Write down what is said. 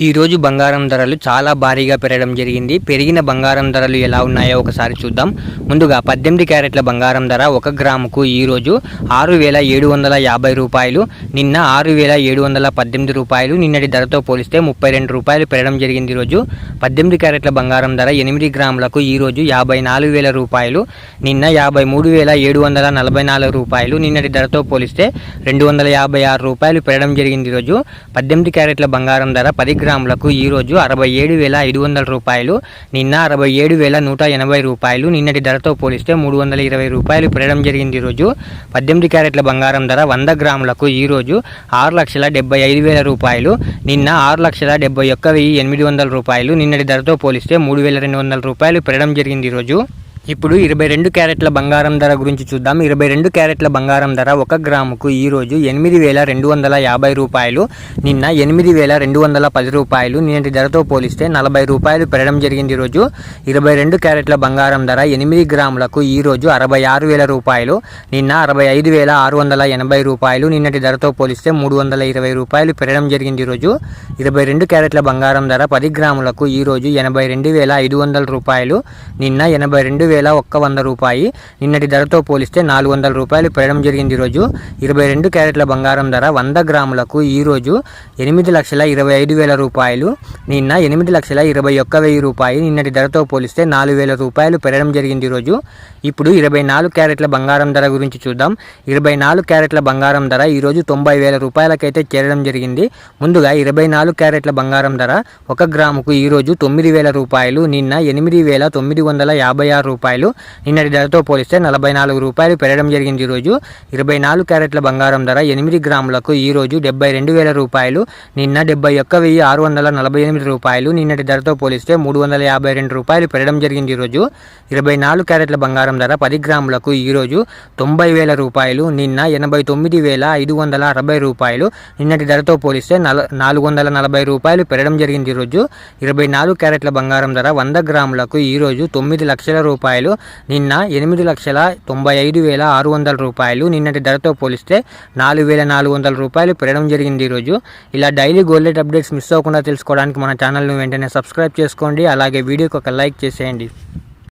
ఈ రోజు బంగారం ధరలు చాలా భారీగా పెరగడం జరిగింది. పెరిగిన బంగారం ధరలు ఎలా ఉన్నాయో ఒకసారి చూద్దాం. ముందుగా 18 క్యారెట్ల బంగారం ధర 1 గ్రాముకు ఈ రోజు 6,750 రూపాయలు, నిన్న 6,718 రూపాయలు. నిన్నటి ధరతో పోలిస్తే 32 రూపాయలు పెరగడం జరిగింది. ఈరోజు 18 క్యారెట్ల బంగారం ధర 8 గ్రాములకు ఈ రోజు 54,000 రూపాయలు, నిన్న 53,744 రూపాయలు. నిన్నటి ధరతో పోలిస్తే 256 రూపాయలు పెరగడం జరిగింది. ఈరోజు 18 క్యారెట్ల బంగారం ధర 10 గ్రాములకు ఈ రోజు 67,500 రూపాయలు, నిన్న 67,180 రూపాయలు. నిన్నటి ధరతో పోలిస్తే 320 రూపాయలు పెరగడం జరిగింది. ఈరోజు 18 క్యారెట్ల బంగారం ధర 100 గ్రాములకు ఈ రోజు 6,75,000 రూపాయలు, నిన్న 6,71,800 రూపాయలు. నిన్నటి ధరతో పోలిస్తే 3,200 రూపాయలు పెరగడం జరిగింది. ఈరోజు ఇప్పుడు 22 క్యారెట్ల బంగారం ధర గురించి చూద్దాం. 22 క్యారెట్ల బంగారం ధర 1 గ్రాముకు ఈ రోజు 8,250 రూపాయలు, నిన్న 8,210 రూపాయలు. నిన్నటి ధరతో పోలిస్తే 40 రూపాయలు పెరగడం జరిగింది. ఈరోజు 22 క్యారెట్ల బంగారం ధర 8 గ్రాములకు ఈ రోజు 66,000 రూపాయలు, నిన్న 65,680 రూపాయలు. నిన్నటి ధరతో పోలిస్తే 320 రూపాయలు పెరగడం జరిగింది. ఈరోజు 22 క్యారెట్ల బంగారం ధర 10 గ్రాములకు ఈ రోజు 82,500 రూపాయలు, నిన్న 82,100 రూపాయి. నిన్నటి ధరతో పోలిస్తే 400 రూపాయలు పెరగడం జరిగింది. ఈరోజు 22 క్యారెట్ల బంగారం ధర 100 గ్రాములకు ఈ రోజు 8,25,000 రూపాయలు, నిన్న 8,21,000 రూపాయి. నిన్నటి ధరతో పోలిస్తే 4,000 రూపాయలు పెరగడం జరిగింది. ఈరోజు ఇప్పుడు 24 క్యారెట్ల బంగారం ధర గురించి చూద్దాం. 24 క్యారెట్ల బంగారం ధర ఈ రోజు 90,000 రూపాయలకైతే చేరడం జరిగింది. ముందుగా 24 క్యారెట్ల బంగారం ధర 1 గ్రాముకు ఈ రోజు 9,000 రూపాయలు, నిన్న 8,956 రూపాయలు. నిన్నటి ధరతో పోలిస్తే 44 రూపాయలు పెరగడం జరిగింది. ఈరోజు 24 క్యారెట్ల బంగారం ధర 8 గ్రాములకు ఈ రోజు 72,000 రూపాయలు, నిన్న 71,648 రూపాయలు. నిన్నటి ధరతో పోలిస్తే 352 రూపాయలు పెరగడం జరిగింది. ఈరోజు 24 క్యారెట్ల బంగారం ధర 10 గ్రాములకు ఈ రోజు 90,000 రూపాయలు, నిన్న 89,560 రూపాయలు. నిన్నటి ధరతో పోలిస్తే 440 రూపాయలు పెరగడం జరిగింది. ఈరోజు 24 క్యారెట్ల బంగారం ధర 100 గ్రాములకు ఈ రోజు 9 లక్షల రూపాయలు, నిన్న 8,95,600 రూపాయలు. నిన్నటి ధరతో పోలిస్తే 4,400 రూపాయలు పెరగడం జరిగింది. ఈరోజు ఇలా daily gold rate updates miss అవ్వకుండా తెలుసుకోవడానికి మన ఛానల్ను వెంటనే సబ్స్క్రైబ్ చేసుకోండి. అలాగే వీడియోకి ఒక లైక్ చేసేయండి.